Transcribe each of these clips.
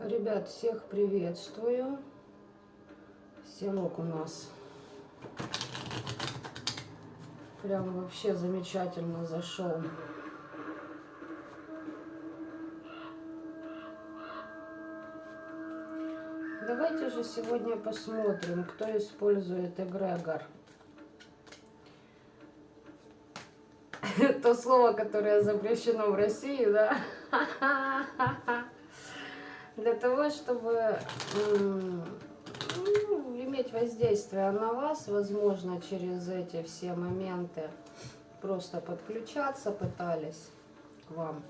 Ребят, всех приветствую. Селок у нас прям вообще замечательно зашел. Давайте же сегодня посмотрим, кто использует эгрегор. То слово, которое запрещено в России, да? Для того, чтобы иметь воздействие на вас, возможно, через эти все моменты просто подключаться пытались к вам.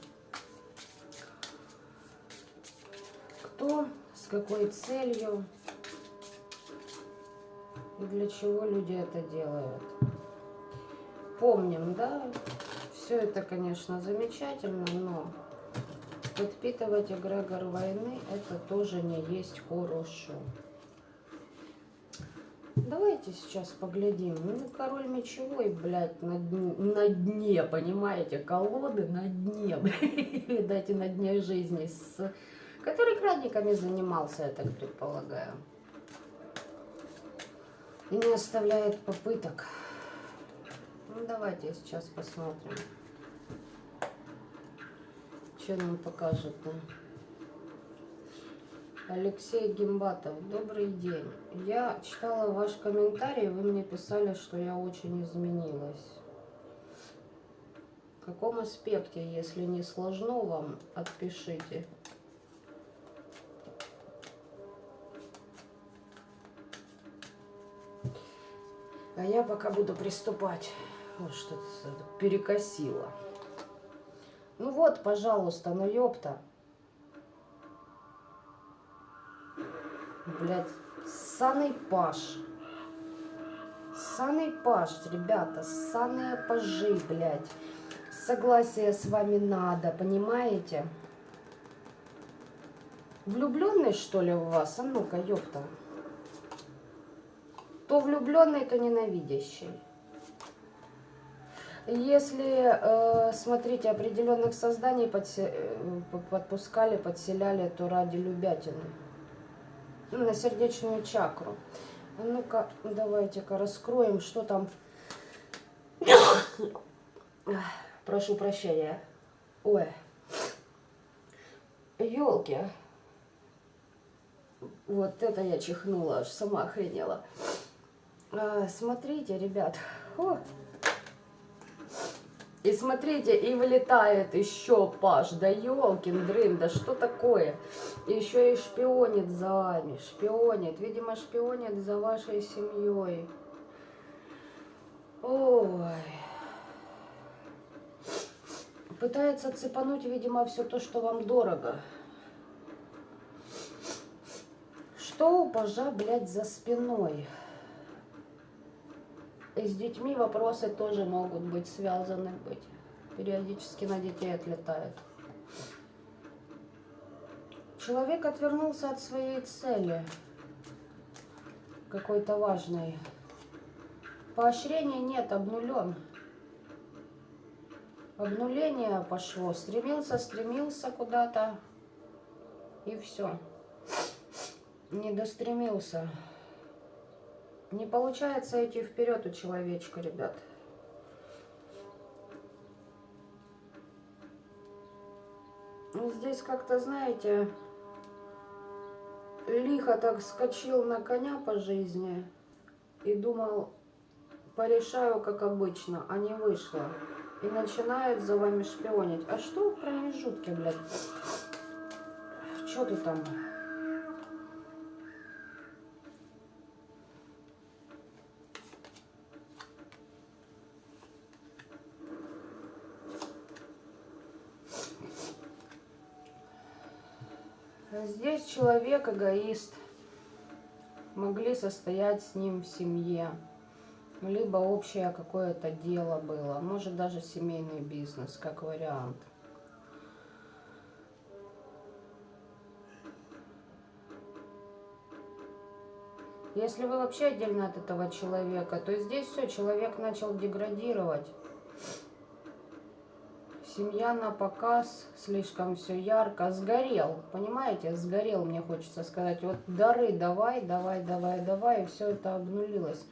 Кто, с какой целью и для чего люди это делают. Помним, да, все это, конечно, замечательно, но подпитывать эгрегор войны это тоже не есть хорошо. Давайте сейчас поглядим. Ну, король мечевой, блядь, на дне, понимаете, колоды на дне, видать, и на дне жизни, который крадниками занимался, я так предполагаю. И не оставляет попыток. Ну, давайте сейчас посмотрим, что нам покажет-то. Алексей Гимбатов, добрый день. Я читала ваш комментарий, вы мне писали, что я очень изменилась. В каком аспекте, если не сложно вам, отпишите. А я пока буду приступать. Вот что-то перекосило. Ну вот, пожалуйста, ну ёпта. Блядь, ссаный паш. Ссаный паш, ребята, ссаные пажи, блядь. Согласие с вами надо, понимаете? Влюбленный, что ли, в вас? А ну-ка, ёпта. То влюбленный, то ненавидящий. Если, смотрите, определенных созданий подпускали, подселяли, то ради любятины. На сердечную чакру. А ну-ка, давайте-ка раскроем, что там. Прошу прощения. Ой. Ёлки. Вот это я чихнула, аж сама охренела. Смотрите, ребят. Фу. И смотрите, и вылетает еще паш. Да ёлкин дрын, да что такое? И еще и шпионит за вами. Шпионит. Видимо, шпионит за вашей семьей. Ой. Пытается цепануть, видимо, все то, что вам дорого. Что у пажа, блядь, за спиной? И с детьми вопросы тоже могут быть связаны быть. Периодически на детей отлетает. Человек отвернулся от своей цели. Какой-то важной. Поощрения нет, обнулен. Обнуление пошло. Стремился куда-то. И все. Не достремился. Не получается идти вперед у человечка, ребят. Здесь как-то, знаете, лихо так вскочил на коня по жизни и думал, порешаю, как обычно, а не вышло. И начинает за вами шпионить. А что в промежутке, блядь? Что ты там? Здесь человек эгоист. Могли состоять с ним в семье. Либо общее какое-то дело было. Может даже семейный бизнес, как вариант. Если вы вообще отдельно от этого человека, то здесь все, человек начал деградировать. Семья на показ, слишком все ярко. Сгорел, понимаете? Сгорел, мне хочется сказать. Вот дары давай, давай, давай, давай. И все это обнулилось.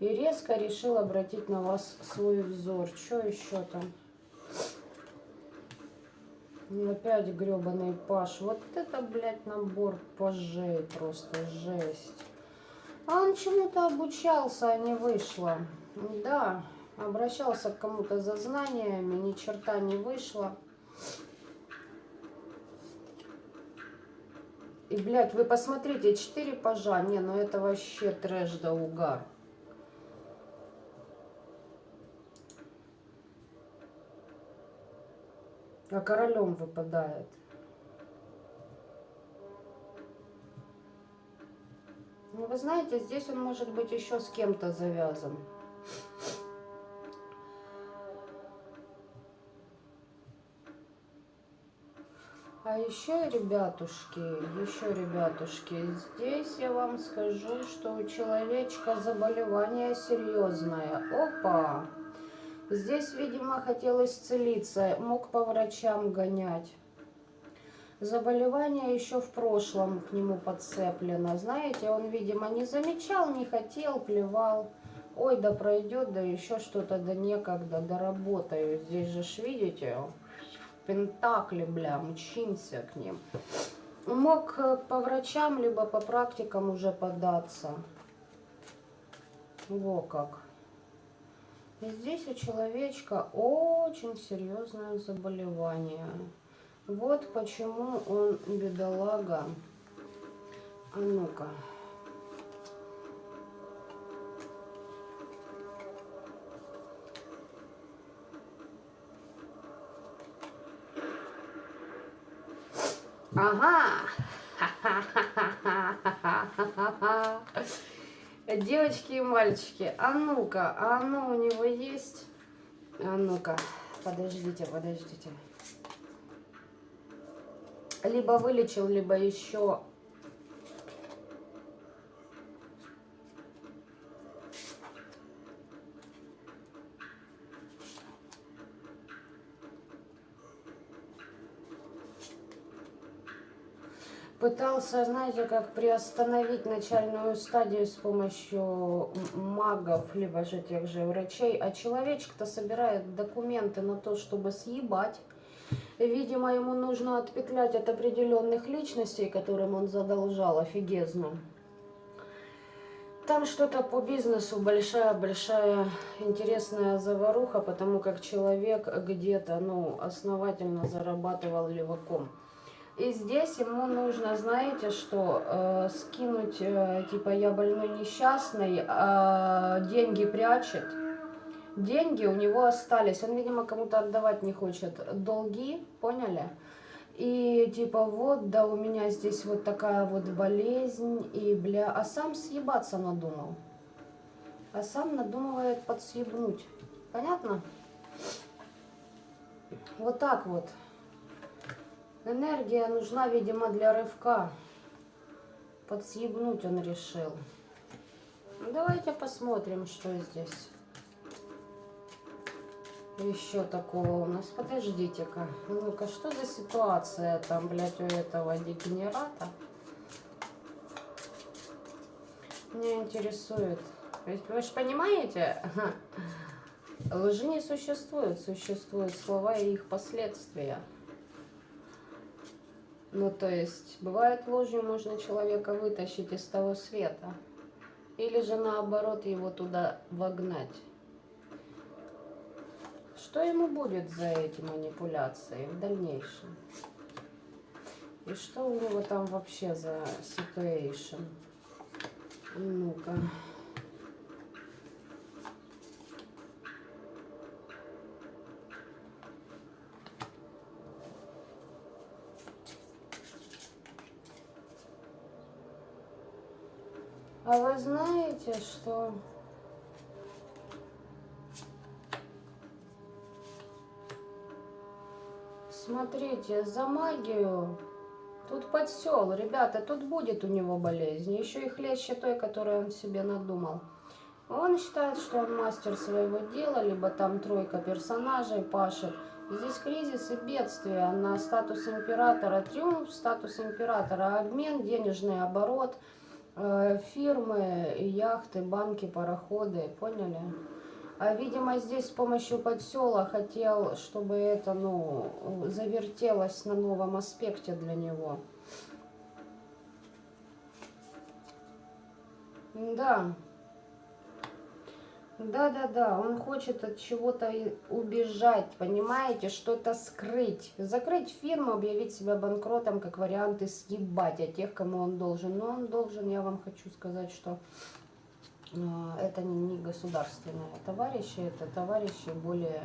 И резко решил обратить на вас свой взор. Что еще там? И опять гребаный Паш. Вот это, блядь, набор пажей. Просто жесть. А он чему-то обучался, а не вышло. Да, обращался к кому-то за знаниями, ни черта не вышло. И, блядь, вы посмотрите, 4 пажа. Не, ну это вообще трэш да угар. А королем выпадает. Ну, вы знаете, здесь он может быть еще с кем-то завязан. А еще, ребятушки, здесь я вам скажу, что у человечка заболевание серьезное. Опа! Здесь, видимо, хотел исцелиться, мог по врачам гонять. Заболевание еще в прошлом к нему подцеплено. Знаете, он, видимо, не замечал, не хотел, плевал. Ой, да пройдет, да еще что-то, да некогда, доработаю. Здесь же ж, видите, пентакли, бля, мчимся к ним. Мог по врачам, либо по практикам уже податься. Во как. И здесь у человечка очень серьезное заболевание. Вот почему он бедолага. А ну-ка. Ага. Девочки и мальчики, а ну-ка, а оно у него есть? А ну-ка, подождите. Либо вылечил, либо еще... Пытался, знаете, как приостановить начальную стадию с помощью магов, либо же тех же врачей. А человечек-то собирает документы на то, чтобы съебать. Видимо, ему нужно отпетлять от определенных личностей, которым он задолжал офигезно. Там что-то по бизнесу, большая интересная заваруха, потому как человек где-то, ну, основательно зарабатывал леваком. И здесь ему нужно, знаете что, скинуть, типа, я больной несчастный, деньги прячет. Деньги у него остались, он, видимо, кому-то отдавать не хочет. Долги, поняли? И типа, вот, да, у меня здесь вот такая вот болезнь, и, бля, а сам съебаться надумал. А сам надумывает подсъебнуть. Понятно? Вот так вот. Энергия нужна, видимо, для рывка. Подсъебнуть он решил. Ну, давайте посмотрим, что здесь еще такого у нас. Подождите-ка. Ну-ка, что за ситуация там, блядь, у этого дегенерата? Меня интересует. Ведь вы же понимаете, лжи не существует. Существуют слова и их последствия. Ну, то есть, бывает, ложью можно человека вытащить из того света. Или же, наоборот, его туда вогнать. Что ему будет за эти манипуляции в дальнейшем? И что у него там вообще за ситуэйшн? Ну-ка. А вы знаете, что... Смотрите, за магию тут подсел, ребята, тут будет у него болезнь. Еще и хлеще той, которую он себе надумал. Он считает, что он мастер своего дела, либо там тройка персонажей пашет. Здесь кризис и бедствие на статус императора, триумф, статус императора, обмен, денежный оборот, фирмы, яхты, банки, пароходы, поняли? А, видимо, здесь с помощью подсела хотел, чтобы это, ну, завертелось на новом аспекте для него. Да. Да, он хочет от чего-то убежать, понимаете, что-то скрыть. Закрыть фирму, объявить себя банкротом, как вариант, и съебать от тех, кому он должен. Но он должен, я вам хочу сказать, что это не государственные товарищи, это товарищи более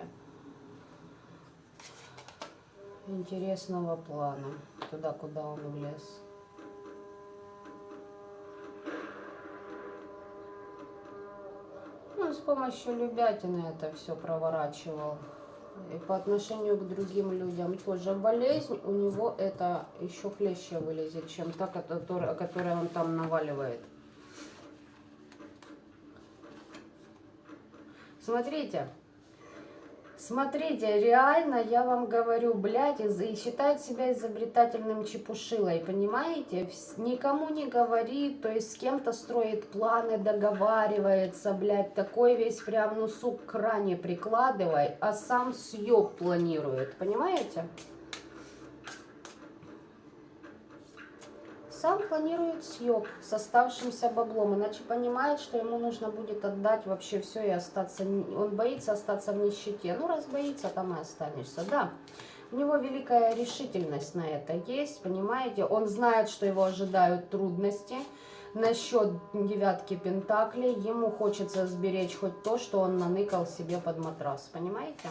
интересного плана, туда, куда он влез. Он с помощью любятины это все проворачивал. И по отношению к другим людям тоже болезнь, у него это еще хлеще вылезет, чем та, которая он там наваливает. Смотрите, реально, я вам говорю, блядь, и считает себя изобретательным чепушилой, понимаете? Никому не говорит, то есть с кем-то строит планы, договаривается, блядь, такой весь прям, ну, сук, к ране прикладывай, а сам съеб планирует, понимаете? Сам планирует съеб с оставшимся баблом, иначе понимает, что ему нужно будет отдать вообще все и остаться. Он боится остаться в нищете. Ну, раз боится, там и останешься. Да, у него великая решительность на это есть, понимаете? Он знает, что его ожидают трудности. Насчет девятки пентаклей ему хочется сберечь хоть то, что он наныкал себе под матрас, понимаете?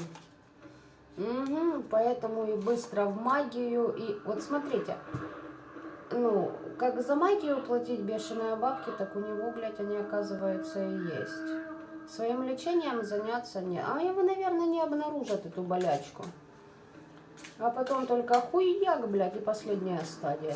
Угу, поэтому и быстро в магию. И вот смотрите. Ну, как за магию платить бешеные бабки, так у него, блядь, они, оказывается, и есть. Своим лечением заняться не... А его, наверное, не обнаружат, эту болячку. А потом только хуяк, блядь, и последняя стадия.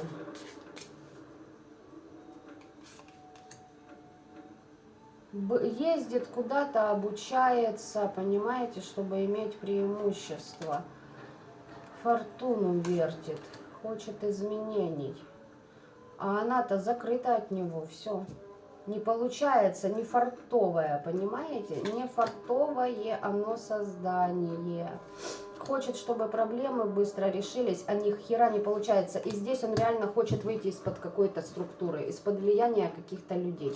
Ездит куда-то, обучается, понимаете, чтобы иметь преимущество. Фортуну вертит, хочет изменений. А она-то закрыта от него, все. Не получается, не фартовое, понимаете? Не фартовое оно создание. Хочет, чтобы проблемы быстро решились, а ни хера не получается. И здесь он реально хочет выйти из-под какой-то структуры, из-под влияния каких-то людей.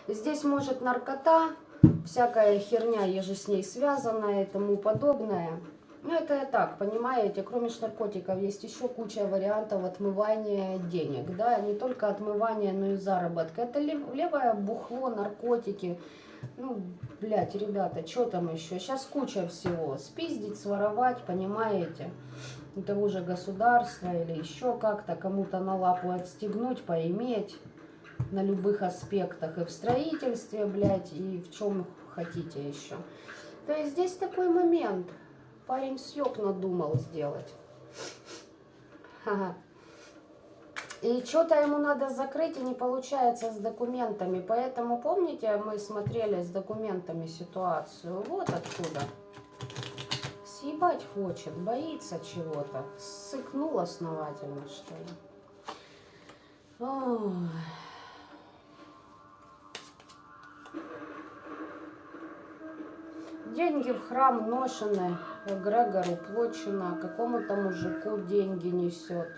Здесь может наркота, всякая херня, еже с ней связанная и тому подобное. Ну, это я так, понимаете, кроме наркотиков есть еще куча вариантов отмывания денег, да, не только отмывания, но и заработка. Это левое бухло, наркотики, ну, блядь, ребята, что там еще? Сейчас куча всего, спиздить, своровать, понимаете, у того же государства или еще как-то, кому-то на лапу отстегнуть, поиметь на любых аспектах, и в строительстве, блядь, и в чем хотите еще. То есть здесь такой момент. Парень съеб надумал сделать. Ага. И что-то ему надо закрыть, и не получается с документами. Поэтому, помните, мы смотрели с документами ситуацию? Вот откуда. Съебать хочет, боится чего-то. Ссыкнул основательно, что ли. Ой. Деньги в храм ношены, эгрегору плочено, какому-то мужику деньги несет.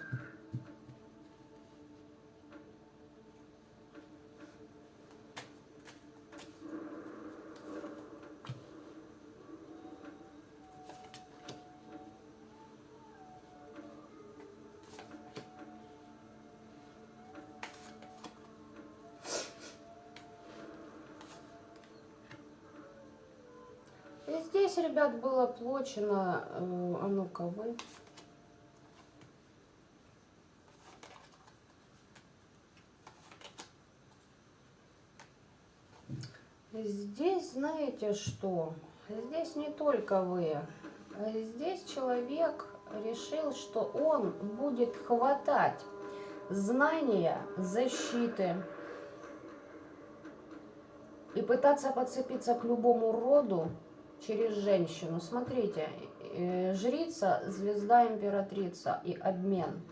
И здесь, ребят, было плочено, а ну-ка вы. Здесь, знаете что, здесь не только вы. Здесь человек решил, что он будет хватать знания защиты и пытаться подцепиться к любому роду, через женщину. Смотрите, жрица, звезда, императрица и обмен.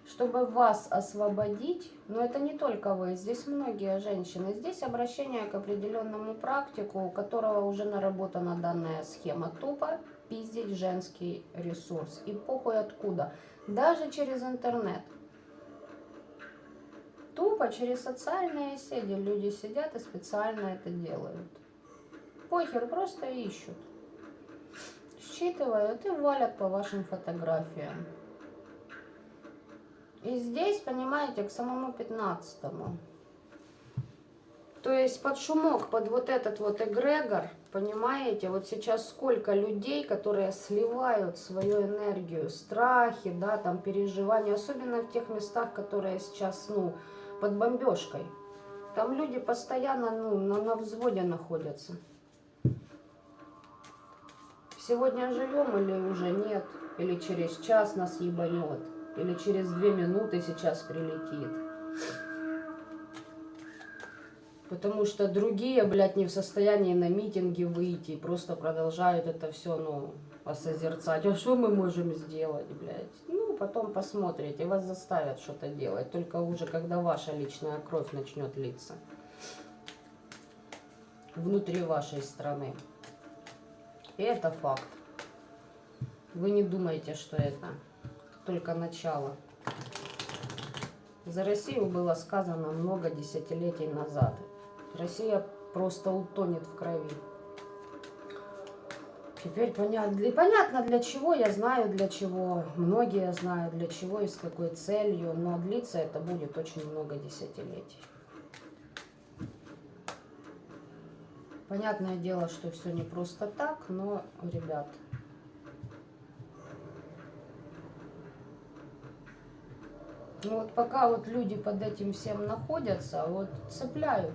Чтобы вас освободить, но это не только вы, здесь многие женщины, здесь обращение к определенному практику, у которого уже наработана данная схема. Тупо пиздить женский ресурс. И похуй откуда. Даже через интернет. Тупо через социальные сети люди сидят и специально это делают. Похер, просто ищут. Считывают и валят по вашим фотографиям. И здесь, понимаете, к самому 15-му. То есть под шумок, под вот этот вот эгрегор, понимаете, вот сейчас сколько людей, которые сливают свою энергию, страхи, да, там переживания, особенно в тех местах, которые сейчас, ну, под бомбежкой. Там люди постоянно, ну, на взводе находятся. Сегодня живем или уже нет, или через час нас ебанет. Или через 2 минуты сейчас прилетит. Потому что другие, блядь, не в состоянии на митинги выйти. И просто продолжают это все, ну, посозерцать. А что мы можем сделать, блядь? Ну, потом посмотрите. Вас заставят что-то делать. Только уже, когда ваша личная кровь начнет литься. Внутри вашей страны. И это факт. Вы не думайте, что это только начало. За Россию было сказано много десятилетий назад. Россия просто утонет в крови. Теперь понятно для чего, я знаю для чего. Многие знают для чего и с какой целью. Но длиться это будет очень много десятилетий. Понятное дело, что все не просто так, но, ребят, ну вот пока вот люди под этим всем находятся, вот цепляют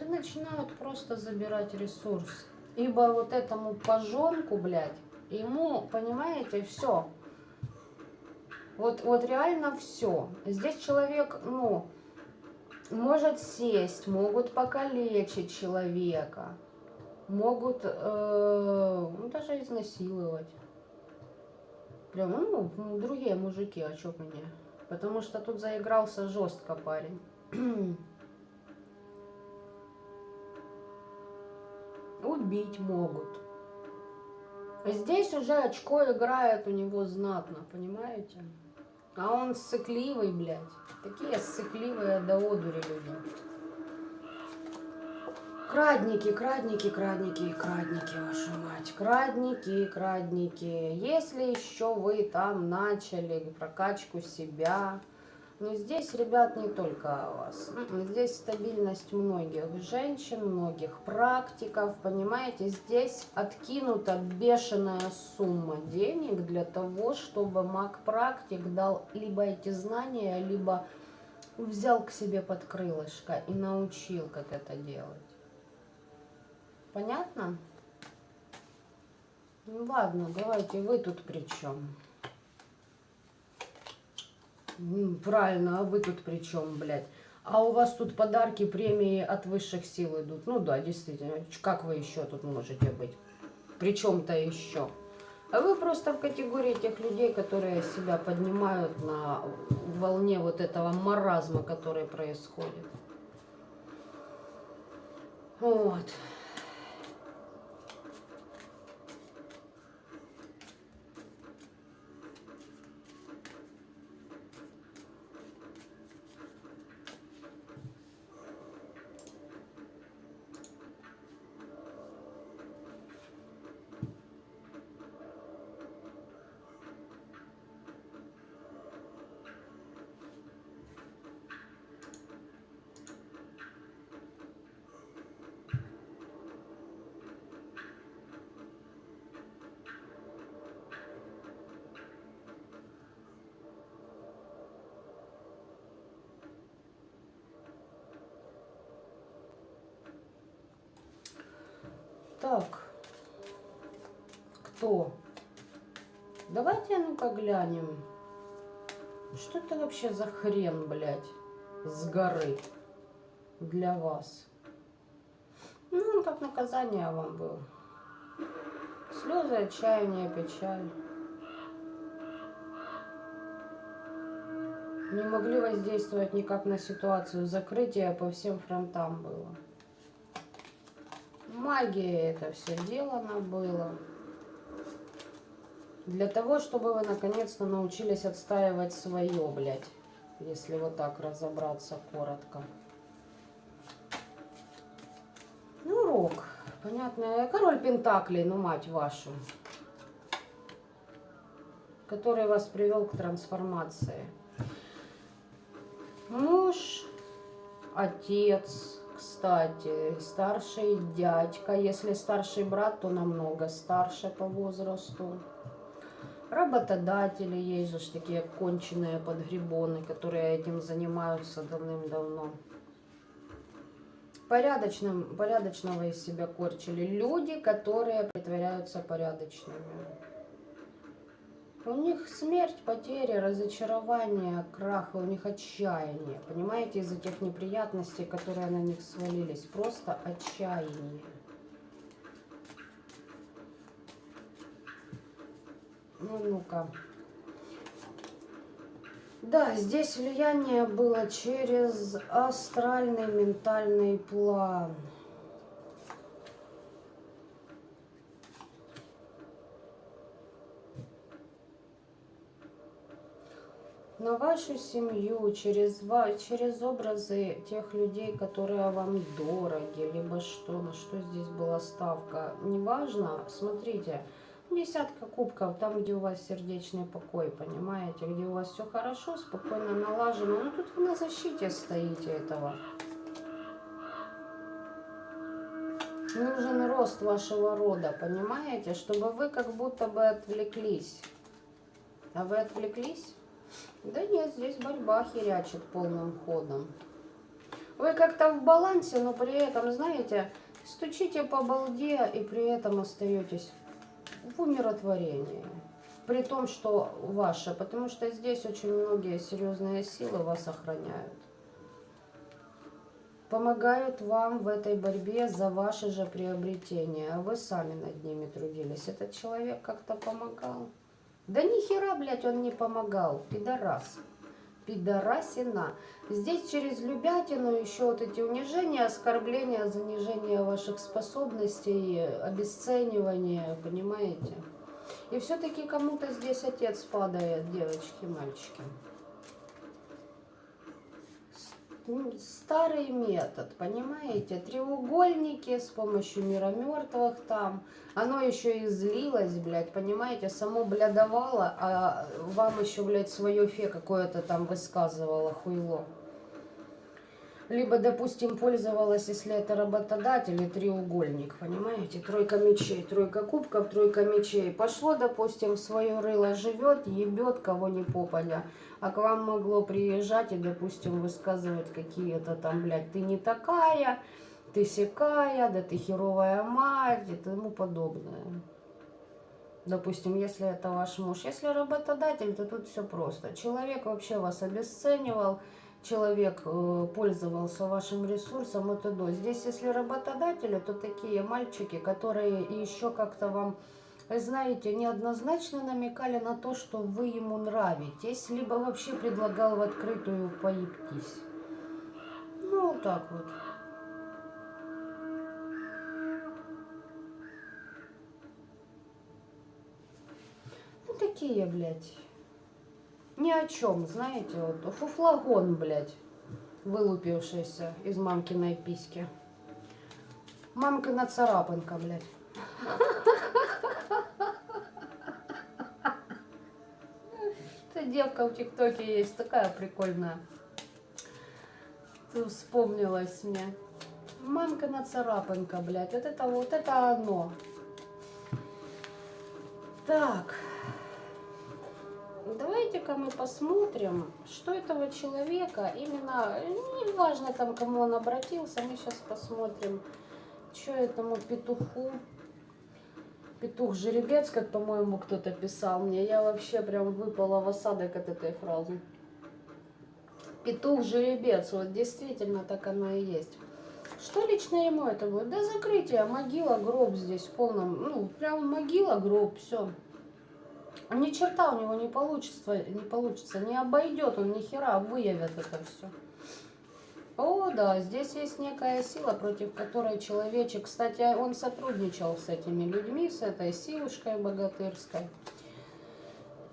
и начинают просто забирать ресурс. Ибо вот этому пожонку, блядь, ему, понимаете, все. Вот реально все. Здесь человек, ну, может сесть, могут покалечить человека, могут ну, даже изнасиловать. Прям, ну, другие мужики, а чё мне? Потому что тут заигрался жестко парень. Убить могут. Здесь уже очко играет у него знатно, понимаете? А он ссыкливый, блядь. Такие ссыкливые до одури люди. Крадники, вашу мать. Крадники. Если еще вы там начали прокачку себя. Но здесь, ребят, не только о вас. Здесь стабильность многих женщин, многих практиков. Понимаете, здесь откинута бешеная сумма денег для того, чтобы маг-практик дал либо эти знания, либо взял к себе под крылышко и научил, как это делать. Понятно? Ну ладно, давайте, вы тут при чем? Правильно, а вы тут при чем, блядь? А у вас тут подарки, премии от высших сил идут. Ну да, действительно. Как вы еще тут можете быть? При чем-то еще. А вы просто в категории тех людей, которые себя поднимают на волне вот этого маразма, который происходит. Вот. Так, кто? Давайте, ну-ка, глянем. Что это вообще за хрен, блядь, с горы для вас? Ну, он как наказание вам был. Слезы, отчаяние, печаль. Не могли воздействовать никак на ситуацию. Закрытие по всем фронтам было. Магия это все делано было. Для того, чтобы вы наконец-то научились отстаивать свое, блядь. Если вот так разобраться коротко. Ну, рок. Понятно. Король Пентаклей, ну мать вашу. Который вас привел к трансформации. Муж, отец, кстати, старший дядька. Если старший брат, то намного старше по возрасту. Работодатели, есть же такие конченые подгребоны, которые этим занимаются давным-давно. Порядочного из себя корчили. Люди, которые притворяются порядочными. У них смерть, потери, разочарование, крах, у них отчаяние. Понимаете, из-за тех неприятностей, которые на них свалились. Просто отчаяние. Ну-ка. Да, здесь влияние было через астральный ментальный план. На вашу семью, через образы тех людей, которые вам дороги, либо что, на что здесь была ставка. Неважно, смотрите, десятка кубков, там, где у вас сердечный покой, понимаете, где у вас все хорошо, спокойно налажено. Ну, тут вы на защите стоите этого. Нужен рост вашего рода, понимаете, чтобы вы как будто бы отвлеклись. А вы отвлеклись? Да нет, здесь борьба херячит полным ходом. Вы как-то в балансе, но при этом, знаете, стучите по балде и при этом остаетесь в умиротворении. При том, что ваше, потому что здесь очень многие серьезные силы вас охраняют. Помогают вам в этой борьбе за ваши же приобретения, а вы сами над ними трудились. Этот человек как-то помогал? Да ни хера, блядь, он не помогал. Пидорас. Пидорасина. Здесь через любятину еще вот эти унижения, оскорбления, занижение ваших способностей, обесценивание, понимаете? И все-таки кому-то здесь отец падает, девочки, мальчики. Старый метод, понимаете? Треугольники с помощью мира мертвых там. Оно еще и злилось, блядь, понимаете? Само блядовало, а вам еще, блядь, свое фе какое-то там высказывало, хуйло. Либо, допустим, пользовалась, если это работодатель и треугольник, понимаете? Тройка мечей, тройка кубков, тройка мечей. Пошло, допустим, в свое рыло живет, ебет кого ни попадя. А к вам могло приезжать и, допустим, высказывать какие-то там, блядь, ты не такая, ты сякая, да ты херовая мать и тому подобное. Допустим, если это ваш муж. Если работодатель, то тут все просто. Человек вообще вас обесценивал. Человек пользовался вашим ресурсом, это до. Здесь, если работодатели, то такие мальчики, которые еще как-то вам, знаете, неоднозначно намекали на то, что вы ему нравитесь, либо вообще предлагал в открытую поебтись. Ну, вот так вот. Ну, такие, блядь. Ни о чем, знаете, вот фуфлагон, блядь, вылупившийся из мамкиной письки. Мамкина царапинка, блядь. Эта девка в ТикТоке есть, такая прикольная. Ты вспомнилась мне. Мамкина царапинка, блядь, вот это оно. Так. Давайте-ка мы посмотрим, что этого человека именно, не важно там, к кому он обратился, мы сейчас посмотрим, что этому петуху, петух-жеребец, как, по-моему, кто-то писал мне, я вообще прям выпала в осадок от этой фразы. Петух-жеребец, вот действительно так оно и есть. Что лично ему это будет? Да закрытие, могила, гроб здесь в полном, ну, прям могила, гроб, все. Ни черта у него не получится, не обойдет он ни хера, выявят это все. О, да, здесь есть некая сила, против которой человечек, кстати, он сотрудничал с этими людьми, с этой силушкой богатырской.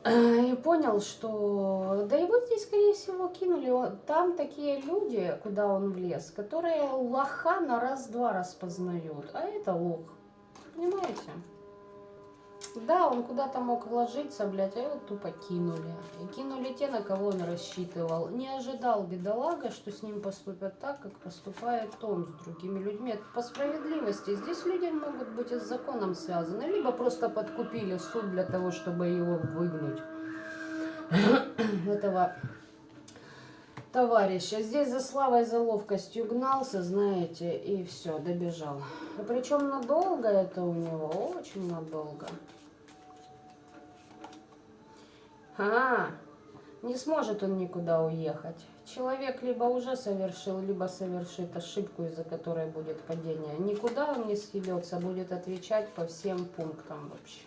И понял, что... Да его здесь, скорее всего, кинули. Там такие люди, куда он влез, которые лоха на раз-два распознают. А это лох. Понимаете? Да, он куда-то мог вложиться, блядь, а его тупо кинули. И кинули те, на кого он рассчитывал. Не ожидал бедолага, что с ним поступят так, как поступает он с другими людьми. Это по справедливости. Здесь люди могут быть и с законом связаны, либо просто подкупили суд для того, чтобы его выгнуть. Этого товарища. Здесь за славой, за ловкостью гнался, знаете, и все, добежал. И причем надолго это у него, очень надолго. Не сможет он никуда уехать. Человек либо уже совершил, либо совершит ошибку, из-за которой будет падение. Никуда он не съебется, будет отвечать по всем пунктам вообще.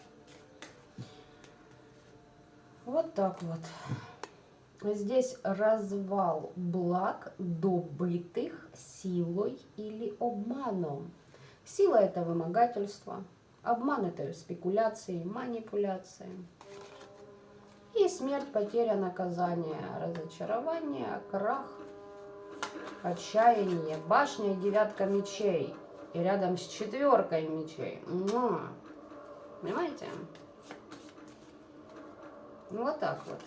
Вот так вот. Здесь развал благ, добытых силой или обманом. Сила – это вымогательство, обман – это спекуляции, манипуляции. И смерть, потеря, наказание, разочарование, крах, отчаяние, башня и девятка мечей. И рядом с четверкой мечей. Понимаете? Вот так вот.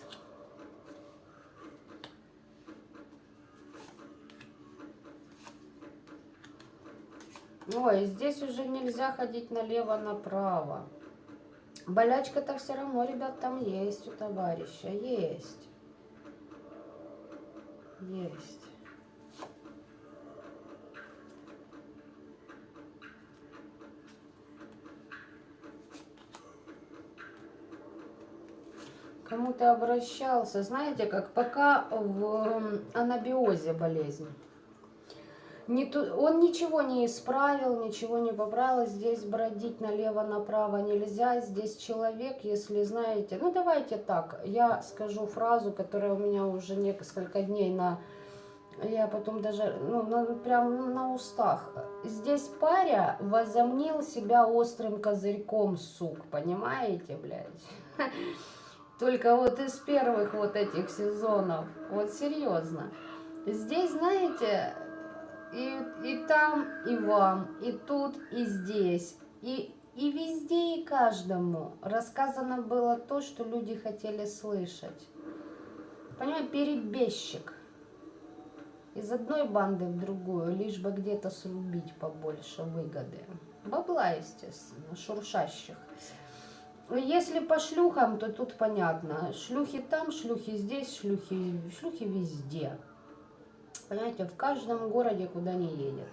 Ой, здесь уже нельзя ходить налево-направо. Болячка-то все равно, ребят, там есть у товарища. Есть. Есть. Кому ты обращался? Знаете, как пока в анабиозе болезнь. Он ничего не исправил, ничего не поправил. Здесь бродить налево-направо нельзя. Здесь человек, если знаете... Ну, давайте так. Я скажу фразу, которая у меня уже несколько дней на... Я потом даже... прям на устах. Здесь паря возомнил себя острым козырьком, сук. Понимаете, блядь? Только вот из первых вот этих сезонов. Вот серьезно. Здесь, знаете... И там, и вам, и тут, и здесь, и везде, и каждому рассказано было то, что люди хотели слышать. Понимаете, перебежчик. Из одной банды в другую, лишь бы где-то срубить побольше выгоды. Бабла, естественно, шуршащих. Если по шлюхам, то тут понятно. Шлюхи там, шлюхи здесь, шлюхи везде. Понимаете, в каждом городе, куда не едет.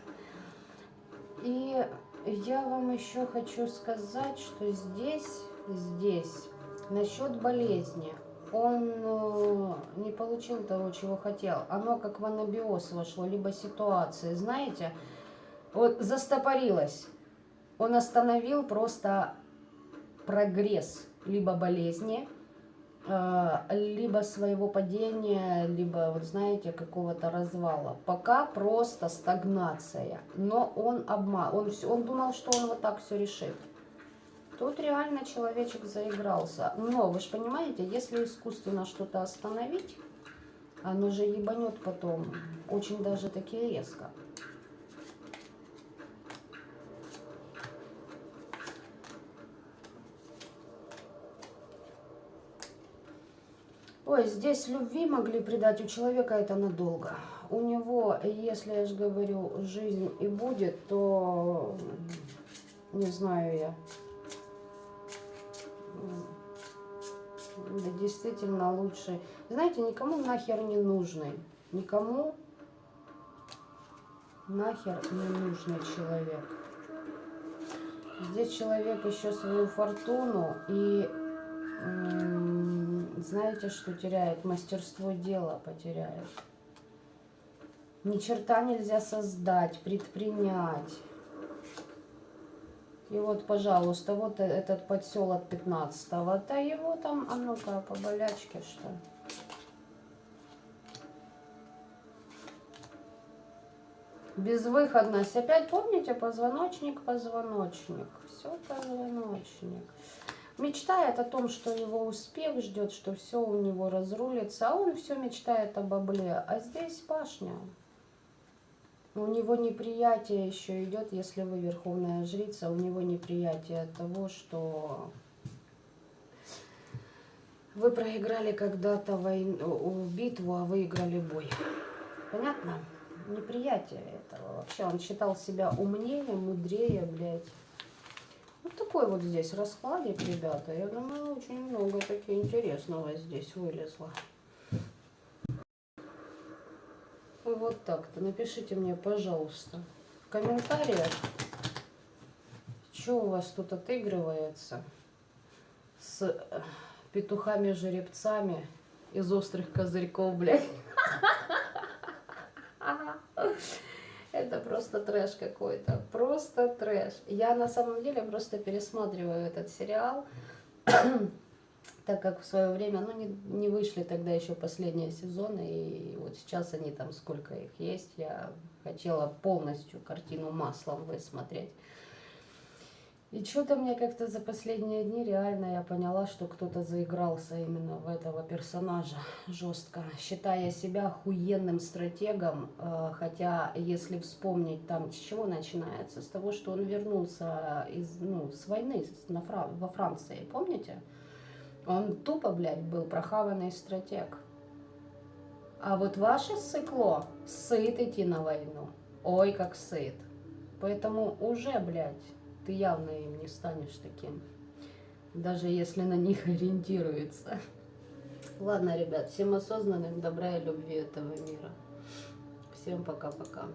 И я вам еще хочу сказать, что здесь, насчет болезни, он не получил того, чего хотел. Оно как в анабиоз вошло, либо ситуации, знаете, вот застопорилось. Он остановил просто прогресс либо болезни, либо своего падения, либо, вот знаете, какого-то развала. Пока просто стагнация. Но он он думал, что он вот так все решит. Тут реально человечек заигрался. Но вы же понимаете, если искусственно что-то остановить, оно же ебанет потом. Очень даже таки резко. Ой, здесь любви могли придать, у человека это надолго. У него, если я же говорю, жизнь и будет, то не знаю я. Да действительно лучше. Знаете, никому нахер не нужный. Никому нахер не нужный человек. Здесь человек еще свою фортуну и... знаете, что теряет? Мастерство дела потеряет. Ни черта нельзя создать, предпринять. И вот, пожалуйста, вот этот подселок 15-го. Да его там, а ну-ка, по болячке, что? Безвыходность. Опять помните, позвоночник, позвоночник. Все позвоночник. Мечтает о том, что его успех ждет, что все у него разрулится, а он все мечтает о бабле. А здесь башня. У него неприятие еще идет, если вы верховная жрица, у него неприятие от того, что вы проиграли когда-то битву, а выиграли бой. Понятно? Неприятие этого. Вообще он считал себя умнее, мудрее, блядь. Вот такой вот здесь раскладик, ребята. Я думаю, очень много таки интересного здесь вылезло. Вот так-то. Напишите мне, пожалуйста, в комментариях, что у вас тут отыгрывается с петухами-жеребцами из острых козырьков, блядь. Это просто трэш какой-то. Просто трэш. Я на самом деле просто пересматриваю этот сериал, так как в свое время, ну, не вышли тогда еще последние сезоны, и вот сейчас они там, сколько их есть, я хотела полностью картину маслом высмотреть. И что-то мне как-то за последние дни реально я поняла, что кто-то заигрался именно в этого персонажа жестко, считая себя охуенным стратегом, хотя если вспомнить там, с чего начинается, с того, что он вернулся с войны во Франции, помните? Он тупо, блядь, был прохаванный стратег. А вот ваше сыкло сыт идти на войну. Ой, как сыт. Поэтому уже, блядь, ты явно им не станешь таким. Даже если на них ориентируется. Ладно, ребят, всем осознанным добра и любви этого мира. Всем пока-пока.